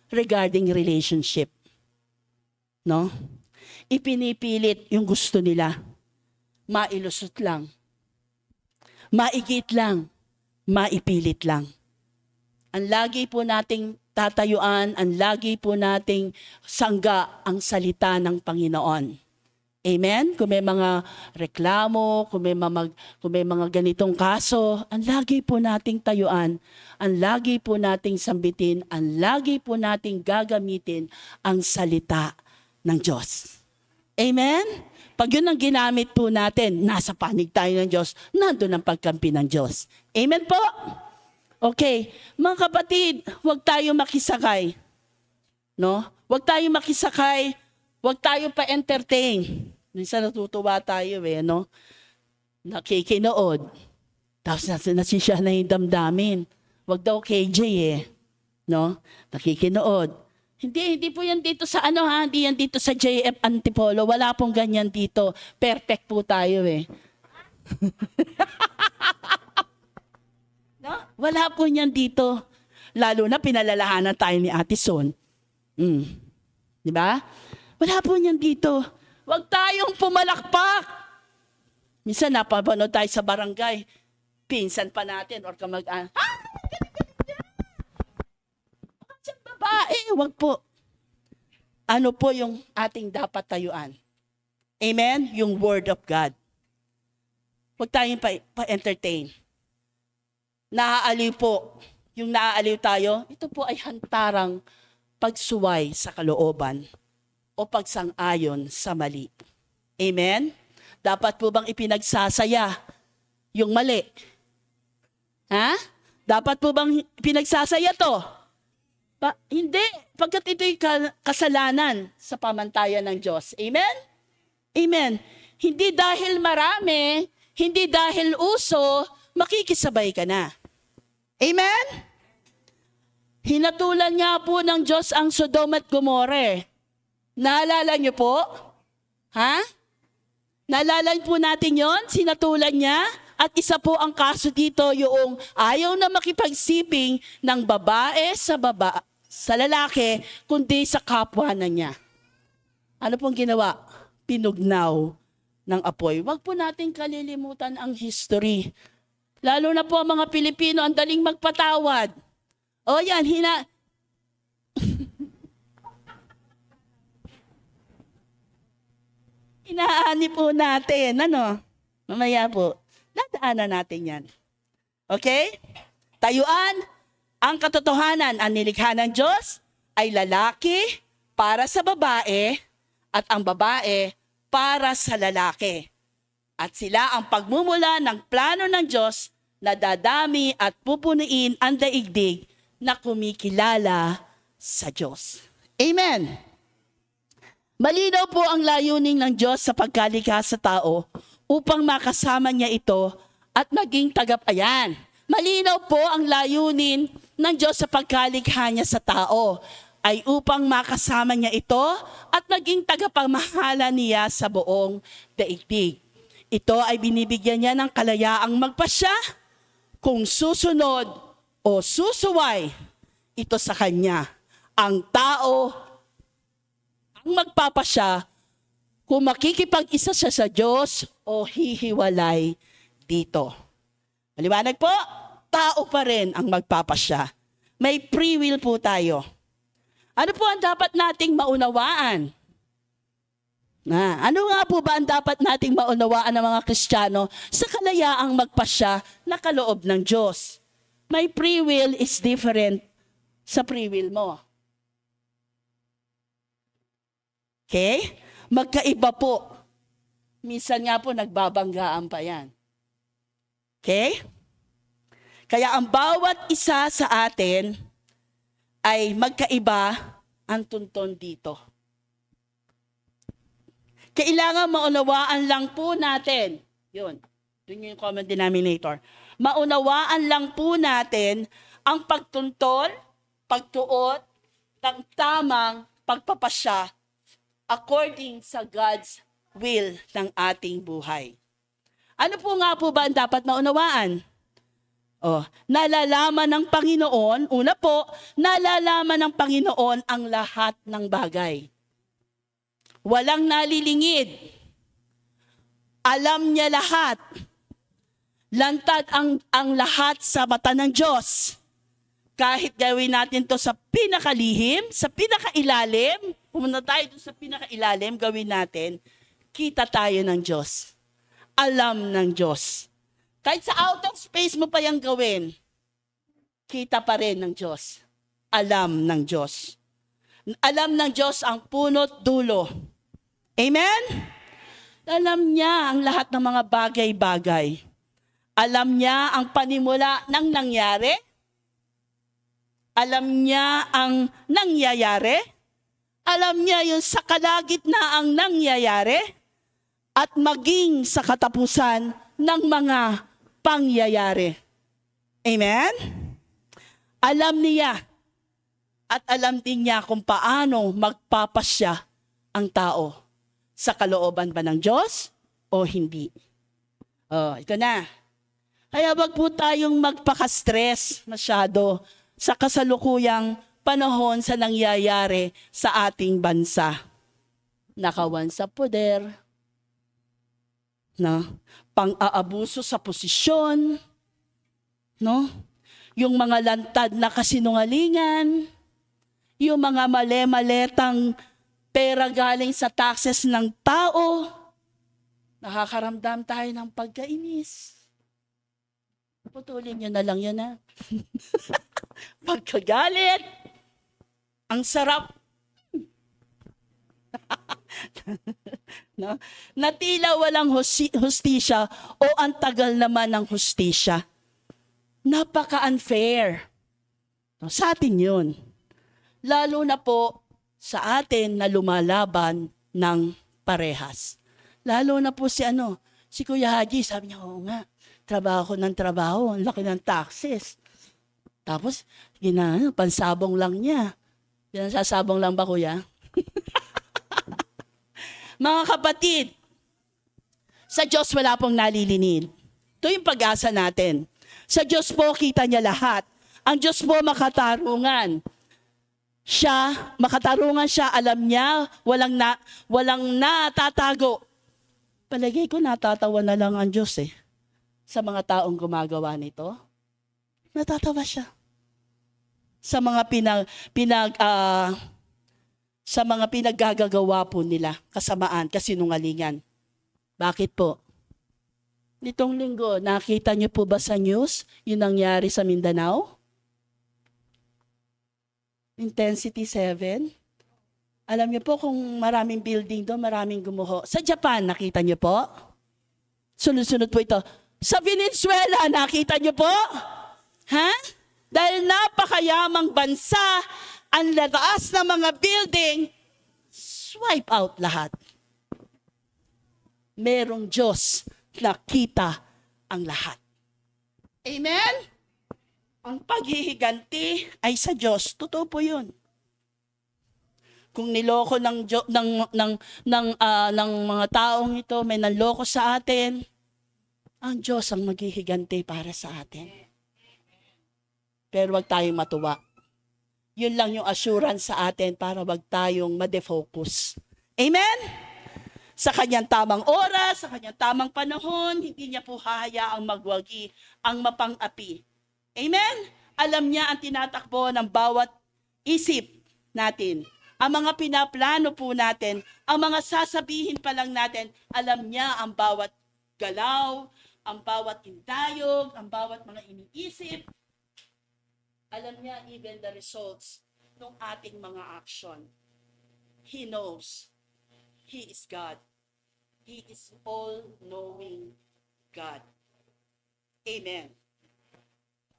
regarding relationship. No? Ipinipilit yung gusto nila. Mailusot lang. Maigit lang. Maipilit lang. Ang lagi po nating tatayuan, ang lagi po nating sangga ang salita ng Panginoon. Amen? Kung may mga reklamo, kung may mga ganitong kaso, ang lagi po nating tayuan, ang lagi po nating sambitin, ang lagi po nating gagamitin ang salita ng Diyos. Amen? Pag yun ang ginamit po natin, nasa panig tayo ng Diyos, nandun ang pagkampi ng Diyos. Amen po? Okay, mga kapatid, huwag tayo makisakay. No? Huwag tayo makisakay, huwag tayo pa-entertain. Minsan natutuwa tayo no? Nakikinood. Tapos nasisya na yung damdamin. Huwag daw KJ no? Nakikinood. Hindi po yan dito sa hindi yan dito sa JF Antipolo. Wala pong ganyan dito. Perfect po tayo No? Wala po niyan dito. Lalo na pinalalahanan tayo ni Ate Son. Di ba? Wala po niyan dito. Huwag tayong pumalakpak. Minsan napapanood tayo sa barangay. Pinsan pa natin or kamag-anak. Sa babae, huwag po. Ano po yung ating dapat tayuan? Amen? Yung Word of God. Huwag tayong pa-entertain. Naaaliw po. Yung naaaliw tayo, ito po ay hantarang pagsuway sa kalooban o pagsang-ayon sa mali. Amen? Dapat po bang ipinagsasaya yung mali? Ha? Dapat po bang pinagsasaya to? Hindi. Pagkat ito'y kasalanan sa pamantayan ng Diyos. Amen? Amen. Hindi dahil marami, hindi dahil uso, makikisabay ka na. Amen? Hinatulan nga po ng Diyos ang Sodom at Gomorrah. Naalala niyo po? Ha? Naalala po natin yon? Sinatulan niya? At isa po ang kaso dito yung ayaw na makipagsiping ng babae sa lalaki, kundi sa kapwa na niya. Ano pong ginawa? Pinugnaw ng apoy. Huwag po natin kalilimutan ang history. Lalo na po ang mga Pilipino, ang daling magpatawad. O yan, Inaani po natin, mamaya po, dadaanan natin yan. Okay? Tayuan, ang katotohanan, ang nilikha ng Diyos ay lalaki para sa babae at ang babae para sa lalaki. At sila ang pagmumula ng plano ng Diyos na dadami at pupunuin ang daigdig na kumikilala sa Diyos. Amen. Malinaw po ang layunin ng Diyos sa pagkalikha sa tao upang makasama niya ito at maging tagapayan. Malinaw po ang layunin ng Diyos sa pagkalikha niya sa tao ay upang makasama niya ito at maging tagapamahala niya sa buong daigdig. Ito ay binibigyan niya ng kalayaang magpasya kung susunod o susuway ito sa kanya. Ang tao ang magpapasya kung makikipag-isa siya sa Diyos o hihiwalay dito. Maliwanag po, tao pa rin ang magpapasya. May free will po tayo. Ano po ang dapat nating maunawaan? Ano nga po ba ang dapat nating maunawaan ng mga Kristiyano sa kalayaang magpasya na kaloob ng Diyos? My free will is different sa free will mo. Okay? Magkaiba po. Minsan nga po nagbabanggaan pa yan. Okay? Kaya ang bawat isa sa atin ay magkaiba ang tunton dito. Kailangan maunawaan lang po natin. Yun yung common denominator. Maunawaan lang po natin ang pagtuntun, pagtuot, ng tamang pagpapasya according sa God's will ng ating buhay. Ano po nga po ba ang dapat maunawaan? Nalalaman ng Panginoon, una po, nalalaman ng Panginoon ang lahat ng bagay. Walang nalilingid. Alam niya lahat. Lantad ang lahat sa mata ng Diyos. Kahit gawin natin to sa pinakalihim, sa pinakailalim, pumunta tayo sa pinakailalim, gawin natin, kita tayo ng Diyos. Alam ng Diyos. Kahit sa outer space mo pa yung gawin, kita pa rin ng Diyos. Alam ng Diyos. Alam ng Diyos ang punot dulo. Amen? Alam niya ang lahat ng mga bagay-bagay. Alam niya ang panimula ng nangyari. Alam niya ang nangyayari. Alam niya yung sa kalagitnaang nangyayari at maging sa katapusan ng mga pangyayari. Amen? Alam niya at alam din niya kung paano magpapasya ang tao sa kalooban ba ng Diyos o hindi. Ito na. Kaya wag po tayong magpaka-stress masyado sa kasalukuyang panahon sa nangyayari sa ating bansa. Nakawan sa poder, pang-aabuso sa posisyon, yung mga lantad na kasinungalingan, yung mga mali-maletang pera galing sa taxes ng tao, nakakaramdam tayo ng pagkainis. Putulin nyo na lang yan, ha? Pagkagalit, ang sarap. Na tila walang hustisya o ang tagal naman ng hustisya. Napaka-unfair. Sa atin yun. Lalo na po sa atin na lumalaban ng parehas. Lalo na po si Kuya Haji, sabi niya, oo nga, trabaho ng trabaho, ang laki ng taxes. Tapos, pansabong lang niya. Sasabong lang ba, Kuya? Mga kapatid, sa Diyos wala pong nalilinid. Ito yung pag-asa natin. Sa Diyos po, kita niya lahat. Ang Diyos po makatarungan. Makatarungan siya, alam niya, walang natatago. Palagay ko natatawa na lang ang Diyos sa mga taong gumagawa nito. Natatawa siya. Sa mga sa mga pinaggagawa po nila, kasamaan, kasinungalingan. Bakit po? Nitong linggo, nakita niyo po ba sa news yung nangyari sa Mindanao? Intensity 7. Alam niyo po kung maraming building doon, maraming gumuho. Sa Japan, nakita niyo po? Sunod-sunod po ito. Sa Venezuela, nakita niyo po? Dahil napakayamang bansa, ang lataas na mga building, swipe out lahat. Merong Diyos na kita ang lahat. Amen? Ang paghihiganti ay sa Diyos. Totoo po yun. Kung niloko ng mga taong ito, may nanloko sa atin, ang Diyos ang maghihigante para sa atin. Pero wag tayong matuwa. Yun lang yung assurance sa atin para wag tayong ma-defocus. Amen? Sa kanyang tamang oras, sa kanyang tamang panahon, hindi niya po hahayaang magwagi ang mapang-api. Amen? Alam niya ang tinatakbo ng bawat isip natin. Ang mga pinaplano po natin, ang mga sasabihin pa lang natin, alam niya ang bawat galaw, ang bawat indayog, ang bawat mga iniisip. Alam niya even the results ng ating mga action. He knows. He is God. He is all-knowing God. Amen.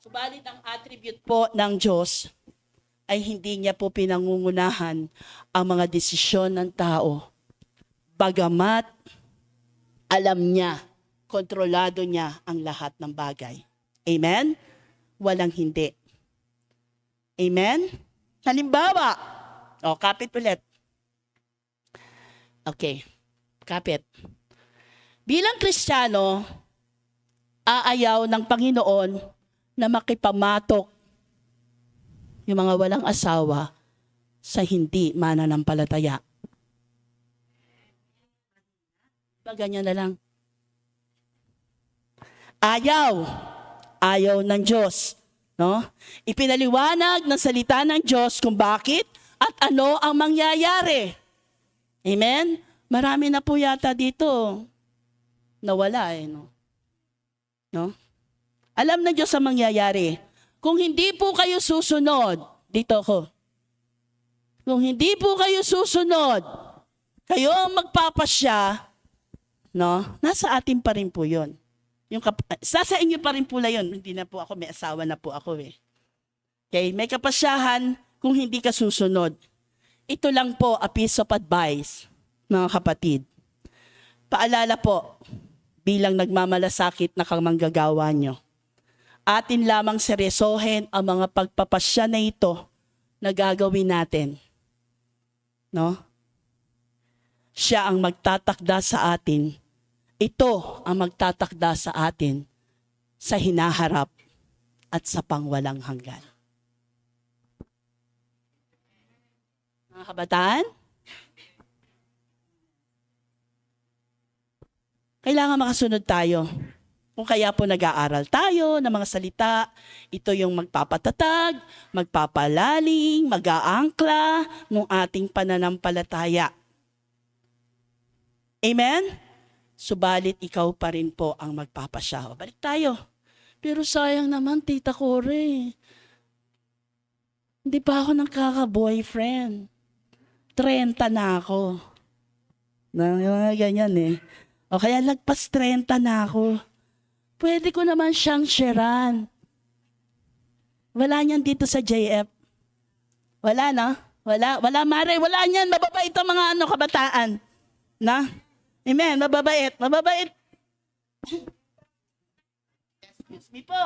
Subalit ang attribute po ng Diyos ay hindi niya po pinangungunahan ang mga desisyon ng tao. Bagamat alam niya, kontrolado niya ang lahat ng bagay. Amen? Walang hindi. Amen? Halimbawa, kapit ulit. Okay, kapit. Bilang Kristiyano, aayaw ng Panginoon na makipamatok yung mga walang asawa sa hindi mananampalataya. Ganyan na lang. Ayaw ng Diyos. No? Ipinaliwanag ng salita ng Diyos kung bakit at ano ang mangyayari. Amen? Marami na po yata dito nawala no? Alam ng Diyos ang mangyayari. Kung hindi po kayo susunod, dito ko. Kung hindi po kayo susunod, kayo ang magpapasya, no? Nasa atin pa rin po 'yon. Sa inyo pa rin po na yun. Hindi na po ako, may asawa na po ako eh. Okay, may kapasyahan kung hindi ka susunod. Ito lang po a piece of advice, mga kapatid. Paalala po, bilang nagmamalasakit na kamanggagawa nyo, atin lamang seryosohin ang mga pagpapasya na ito na gagawin natin. No? Siya ang magtatakda sa atin. Ito ang magtatakda sa atin sa hinaharap at sa pangwalang hanggan. Mga kabataan, kailangan makasunod tayo. Kung kaya po nag-aaral tayo ng mga salita, ito yung magpapatatag, magpapalaling, mag-aangkla ng ating pananampalataya. Amen? Subalit ikaw pa rin po ang magpapasya. Balik tayo. Pero sayang naman, Tita Kore. Hindi pa ako nagkaka-boyfriend. 30 na ako. Ganyan eh. O kaya lagpas 30 na ako. Pwede ko naman siyang sharean. Wala niyan dito sa JF. Wala na. Wala Mare. Wala niyan. Mababait ang mga kabataan. Na? Amen. Mababait. Excuse me po.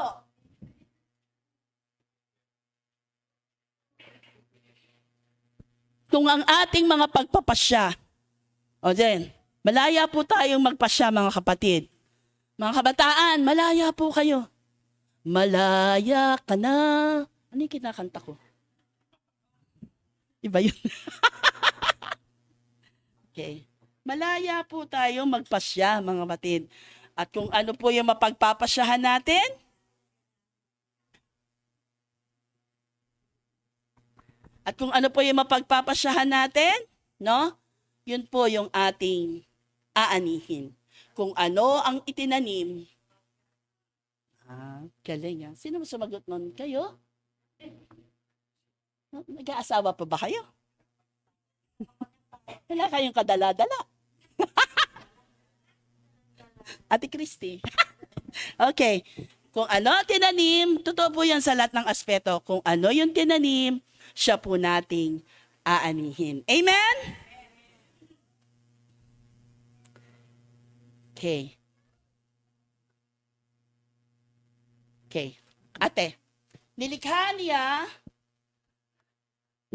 Kung ang ating mga pagpapasya, malaya po tayong magpasya mga kapatid. Mga kabataan, malaya po kayo. Malaya ka na. Ano yung kinakanta ko? Iba yun. Okay. Malaya po tayong magpasya mga kapatid. At kung ano po yung mapagpapasyahan natin, no? Yun po yung ating aanihin. Kung ano ang itinanim, galing yan. Sino sumagot nun? Kayo? Nag-aasawa pa ba kayo? Wala kayong kadala-dala. Ate Christy. Okay. Kung ano tinanim, totoo po yan sa lahat ng aspeto. Kung ano yung tinanim, siya po nating aanihin. Amen? Okay. Ate, nilikha niya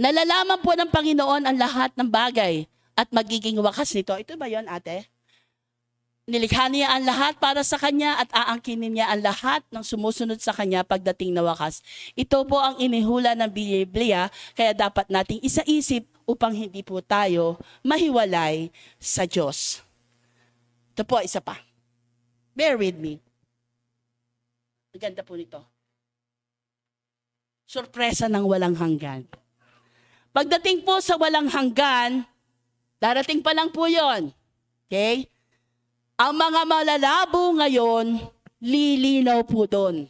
Nalalaman po ng Panginoon ang lahat ng bagay at magiging wakas nito. Ito ba yon, ate? Nilikha niya ang lahat para sa Kanya at aangkinin niya ang lahat ng sumusunod sa Kanya pagdating na wakas. Ito po ang inihula ng Biblia, kaya dapat nating isaisip upang hindi po tayo mahiwalay sa Diyos. Ito po, isa pa. Bear with me. Ang ganda po nito. Sorpresa ng walang hanggan. Pagdating po sa walang hanggan, darating pa lang po yon. Okay? Ang mga malalabo ngayon, lilinaw po doon.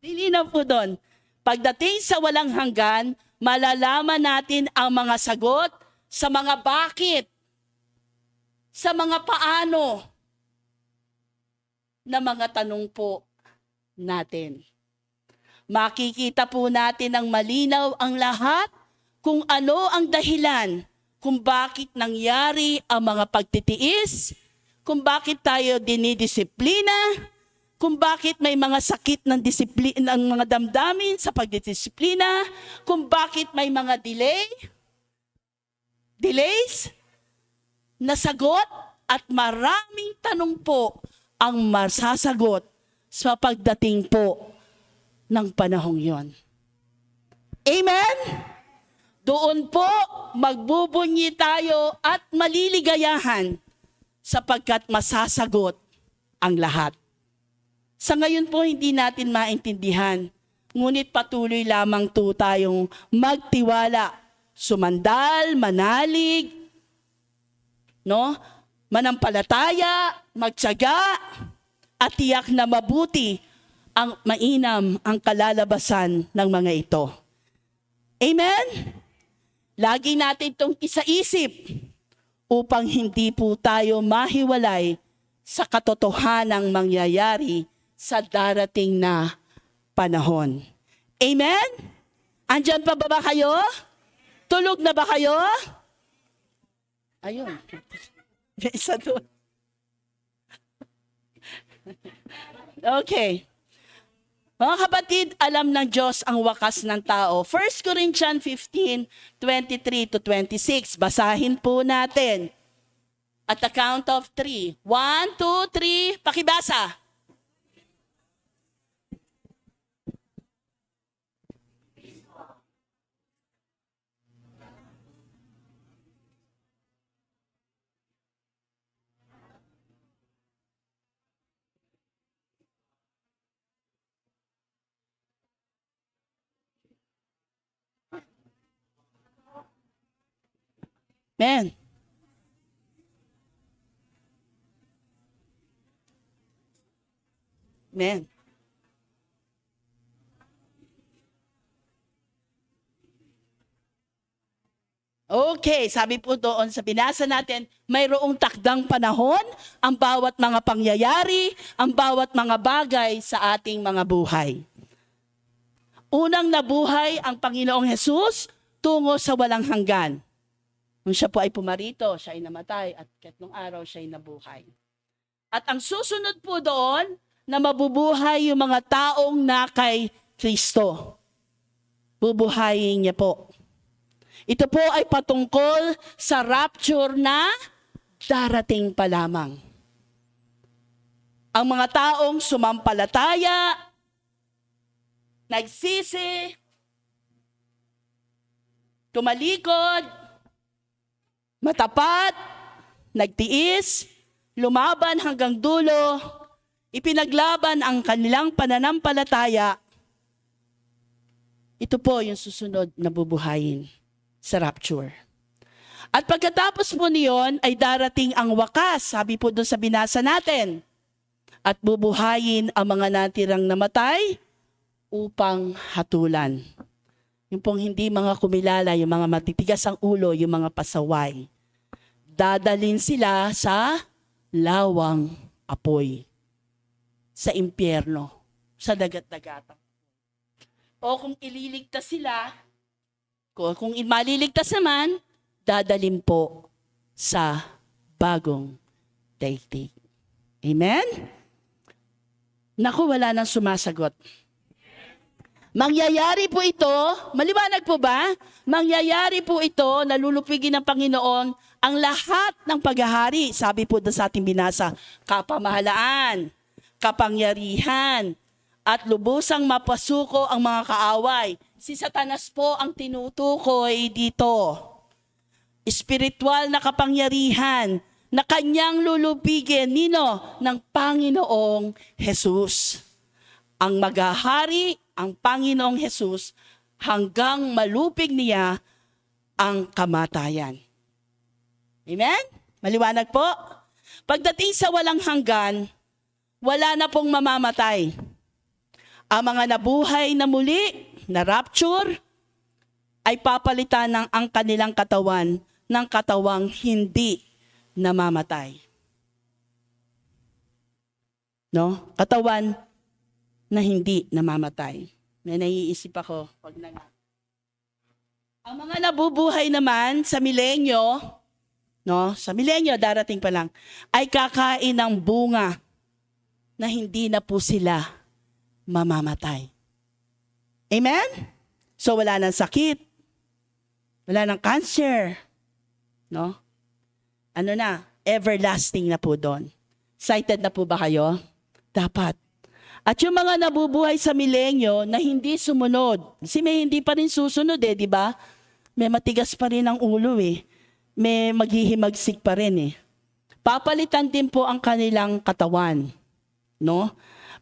Lilinaw po doon. Pagdating sa walang hanggan, malalaman natin ang mga sagot sa mga bakit, sa mga paano, na mga tanong po natin. Makikita po natin ng malinaw ang lahat kung ano ang dahilan kung bakit nangyari ang mga pagtitiis, kung bakit tayo dinidisiplina, kung bakit may mga sakit ng disiplina, ng mga damdamin sa pagdidisiplina, kung bakit may mga delays, na sagot at maraming tanong po ang masasagot sa pagdating po ng panahong yon. Amen? Doon po magbubunyi tayo at maliligayahan sapagkat masasagot ang lahat. Sa ngayon po hindi natin maintindihan, ngunit patuloy lamang po tayong magtiwala, sumandal, manalig, manampalataya, magtiyaga, at tiyak na mabuti ang mainam ang kalalabasan ng mga ito. Amen? Lagi natin itong isaisip upang hindi po tayo mahiwalay sa katotohanang mangyayari sa darating na panahon. Amen? Andyan pa ba kayo? Tulog na ba kayo? Ayun. Isa doon. Okay. Mga kapatid, alam ng Diyos ang wakas ng tao. 1 Corinthians 15:23-26. Basahin po natin. At the count of 3. 1, 2, 3. Pakibasa. Amen. Amen. Okay, sabi po doon sa binasa natin, mayroong takdang panahon ang bawat mga pangyayari, ang bawat mga bagay sa ating mga buhay. Unang nabuhay ang Panginoong Hesus tungo sa walang hanggan. Nung siya po ay pumarito, siya ay namatay at katlong araw siya ay nabuhay. At ang susunod po doon na mabubuhay yung mga taong na kay Kristo. Bubuhayin niya po. Ito po ay patungkol sa rapture na darating pa lamang. Ang mga taong sumampalataya, nagsisi, tumalikod, matapat, nagtiis, lumaban hanggang dulo, ipinaglaban ang kanilang pananampalataya. Ito po yung susunod na bubuhayin sa rapture. At pagkatapos po niyon ay darating ang wakas, sabi po doon sa binasa natin. At bubuhayin ang mga natirang namatay upang hatulan. Yung pong hindi mga kumilala, yung mga matitigas ang ulo, yung mga pasaway. Dadalin sila sa lawang apoy, sa impyerno, sa dagat-dagatan. O kung ililigtas sila, kung maliligtas naman, dadalhin po sa bagong daigdig. Amen? Naku, wala nang sumasagot. Mangyayari po ito, maliwanag po ba? Mangyayari po ito, nalulupigin ng Panginoon ang lahat ng paghahari. Sabi po doon sa ating binasa, kapamahalaan, kapangyarihan, at lubusang mapasuko ang mga kaaway. Si Satanas po ang tinutukoy dito. Espiritual na kapangyarihan na kanyang lulupigin, nino? Ng Panginoong Jesus. Ang maghahari, ang Panginoong Jesus, hanggang malupig niya ang kamatayan. Amen? Maliwanag po? Pagdating sa walang hanggan, wala na pong mamamatay. Ang mga nabuhay na muli, na rapture, ay papalitan ng ang kanilang katawan ng katawang hindi namamatay. No? Katawan na hindi namamatay. May naiisip ako, wag na nga. Ang mga nabubuhay naman sa milenyo, no? Sa milenyo, darating pa lang, ay kakain ng bunga na hindi na po sila mamamatay. Amen? So wala nang sakit, wala nang cancer, no? Ano na, everlasting na po doon. Excited na po ba kayo? Dapat. At yung mga nabubuhay sa milenyo na hindi sumunod, kasi may hindi pa rin susunod di ba? May matigas pa rin ang ulo May maghihimagsik pa rin Papalitan din po ang kanilang katawan, no?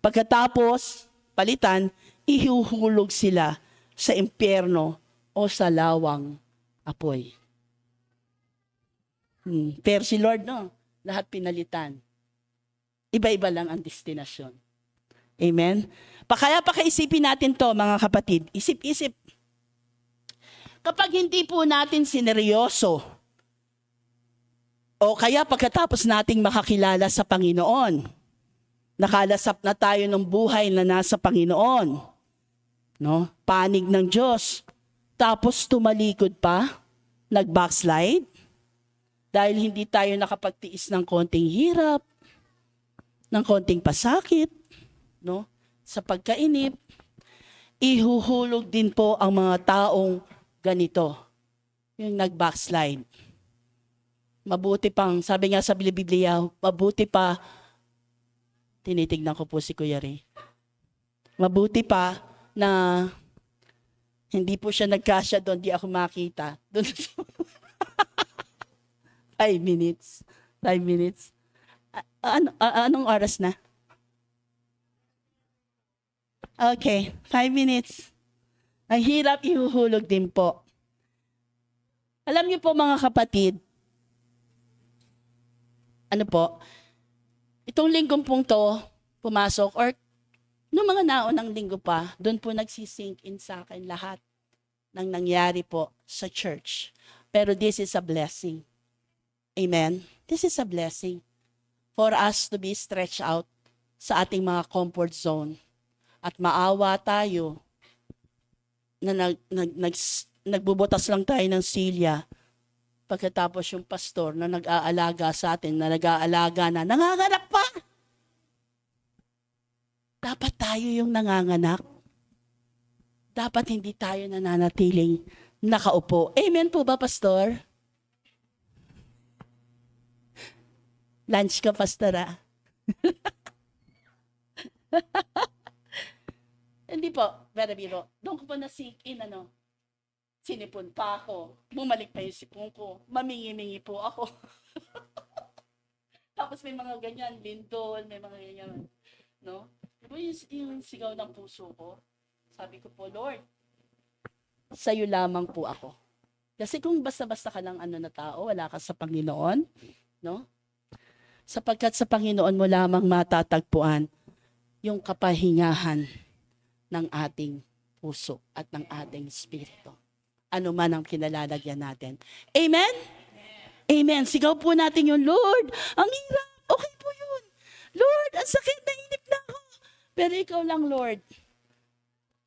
Pagkatapos palitan, ihuhulog sila sa impyerno o sa lawang apoy. Pero si Lord, no? Lahat pinalitan. Iba-iba lang ang destinasyon. Amen? Kaya pakaisipin natin to, mga kapatid. Isip-isip. Kapag hindi po natin sineryoso, o kaya pagkatapos nating makakilala sa Panginoon, nakalasap na tayo ng buhay na nasa Panginoon, no? Panig ng Diyos, tapos tumalikod pa, nag-backslide, dahil hindi tayo nakapagtiis ng konting hirap, ng konting pasakit, no? Sa pagkainip, ihuhulog din po ang mga taong ganito, yung nag-backslide. Mabuti pang, sabi nga sa Biblia, mabuti pa, tinitignan ko po si Kuya Ray, mabuti pa na hindi po siya nagkasya doon, di ako makita. Doon 5 minutes. 5 minutes. Anong oras na? Okay, 5 minutes. Ang hirap ihuhulog din po. Alam niyo po mga kapatid, ano po, itong linggong pong to, pumasok, or noong mga naunang linggo pa, doon po nagsisink in sa akin lahat ng nangyari po sa church. Pero this is a blessing. Amen? This is a blessing for us to be stretched out sa ating mga comfort zone. At maawa tayo na nagbubutas lang tayo ng silya pagkatapos yung pastor na nag-aalaga sa atin, na nag-aalaga na, nanganganak pa! Dapat tayo yung nanganganak. Dapat hindi tayo nananatiling nakaupo. Amen po ba, pastor? Lunch ka, pastora. Hindi po, very biro. Doon ko po na-sink in, sinipon pa ako. Bumalik pa yung sipon ko. Mamingi-mingi po ako. Tapos may mga ganyan, lindol, may mga ganyan. No? Diba yung sigaw ng puso ko? Sabi ko po, Lord, sa'yo lamang po ako. Kasi kung basta-basta ka lang na tao, wala ka sa Panginoon, no? Sapagkat sa Panginoon mo lamang matatagpuan yung kapahingahan ng ating puso at ng ating espiritu. Ano man ang kinalalagyan natin. Amen? Amen. Sigaw po natin yung Lord, ang hirap. Okay po yun. Lord, ang sakit, nainip na ako. Pero ikaw lang, Lord.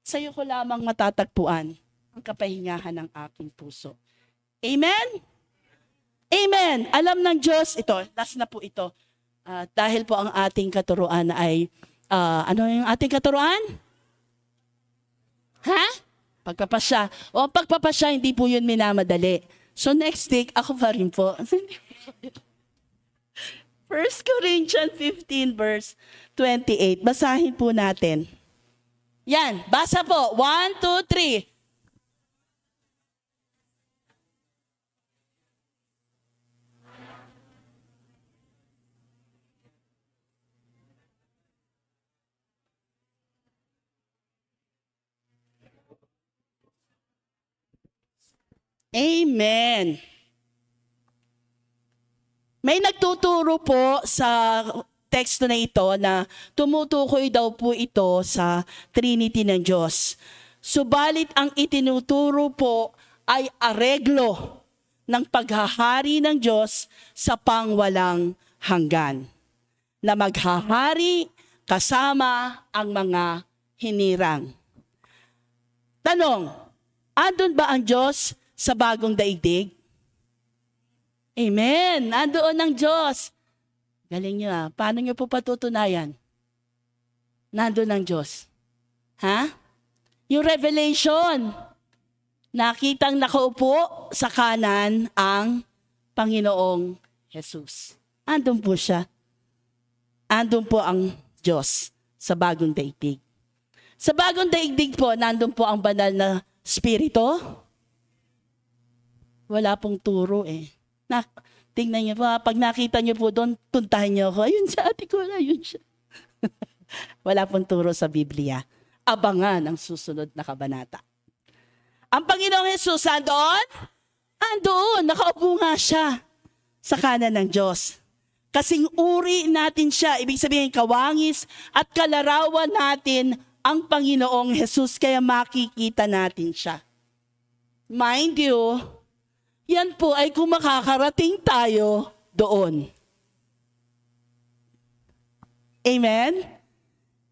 Sa'yo ko lamang matatagpuan ang kapahingahan ng aking puso. Amen? Amen. Alam ng Diyos, ito, last na po ito. Dahil po ang ating katuruan ay, ano yung ating katuruan? Ha? Pagpapasya. O ang pagpapasya, hindi po yun minamadali. So next week, ako pa rin po. 1 Corinthians 15 verse 28. Basahin po natin. Yan, basa po. 1, 2, 3. Amen. May nagtuturo po sa teksto na ito na tumutukoy daw po ito sa Trinity ng Diyos. Subalit ang itinuturo po ay areglo ng paghahari ng Diyos sa pangwalang hanggan. Na maghahari kasama ang mga hinirang. Tanong, andun ba ang Diyos sa bagong daigdig? Amen. Andoon ang Diyos. Galing niyo ah. Paano niyo po patutunayan? Nandoon ang Diyos. Ha? Yung revelation. Nakitang nakaupo sa kanan ang Panginoong Jesus. Andun po siya. Andun po ang Diyos sa bagong daigdig. Sa bagong daigdig po, nandun po ang banal na Espiritu. Wala pong turo eh. Tingnan niyo po, pag nakita niyo po doon, puntahan niyo ako. Ayun siya, ate ko, ayun siya. Wala pong turo sa Biblia. Abangan ang susunod na kabanata. Ang Panginoong Jesus, andoon? Andoon, nakaupo nga siya sa kanan ng Diyos. Kasing uri natin siya, ibig sabihin kawangis at kalarawan natin ang Panginoong Jesus, kaya makikita natin siya. Mind you, yan po ay kung makakarating tayo doon. Amen?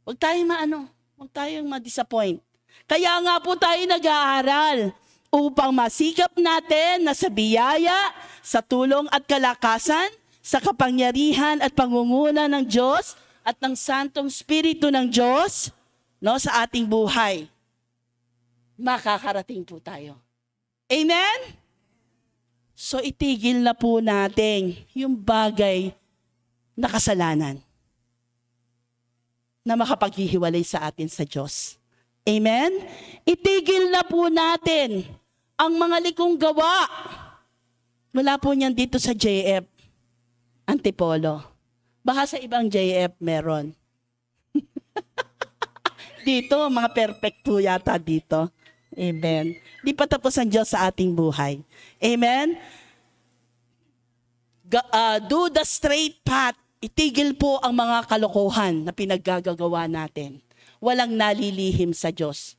Huwag tayong ma-disappoint. Kaya nga po tayo nag-aaral upang masikap natin na sa biyaya, sa tulong at kalakasan, sa kapangyarihan at pangunguna ng Diyos at ng Santong Espiritu ng Diyos, no, sa ating buhay, makakarating po tayo. Amen? So itigil na po natin yung bagay na kasalanan na makapaghihiwalay sa atin sa Diyos. Amen? Itigil na po natin ang mga likong gawa. Wala po niyan dito sa JF Antipolo. Baka sa ibang JF meron. Dito, mga perfect po yata dito. Amen. Di pa tapos ang Diyos sa ating buhay. Amen? Do the straight path. Itigil po ang mga kalokohan na pinaggagawa natin. Walang nalilihim sa Diyos.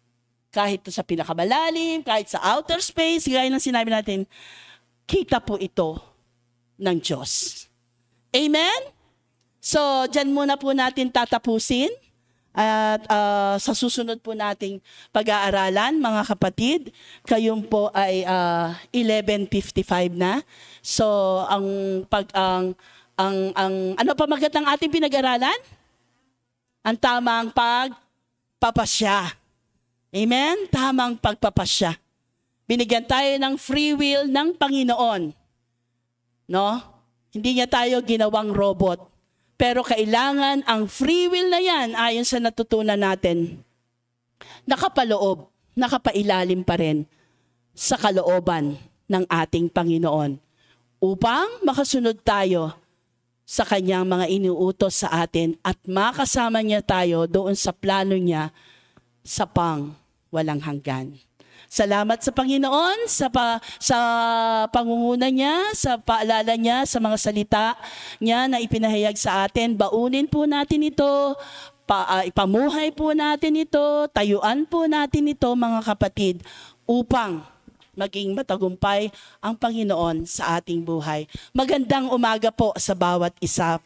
Kahit sa pinakamalalim, kahit sa outer space, gaya ng sinabi natin, kita po ito ng Diyos. Amen? So, dyan muna po natin tatapusin. At sa susunod po nating pag-aaralan, mga kapatid, kayong po ay 11:55 na. So, ano pa magat ng ating pinag-aralan? Ang tamang pagpapasya. Amen? Tamang pagpapasya. Binigyan tayo ng free will ng Panginoon. No? Hindi niya tayo ginawang robot. Pero kailangan ang free will na yan, ayon sa natutunan natin, nakapaloob, nakapailalim pa rin sa kalooban ng ating Panginoon upang makasunod tayo sa kanyang mga iniuutos sa atin at makasama niya tayo doon sa plano niya sa walang hanggan. Salamat sa Panginoon, sa pangunguna niya, sa paalala niya, sa mga salita niya na ipinahayag sa atin. Baunin po natin ito, ipamuhay po natin ito, tayuan po natin ito, mga kapatid, upang maging matagumpay ang Panginoon sa ating buhay. Magandang umaga po sa bawat isa.